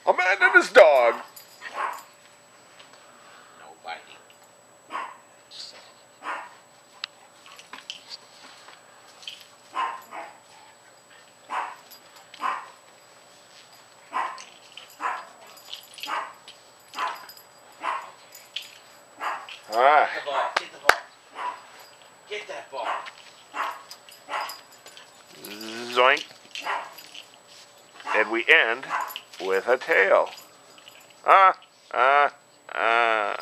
A man and his dog. No biting. Ah. Get the ball. Get the ball. Get that ball. Zoink. And we end with a tail. Ah, ah, ah.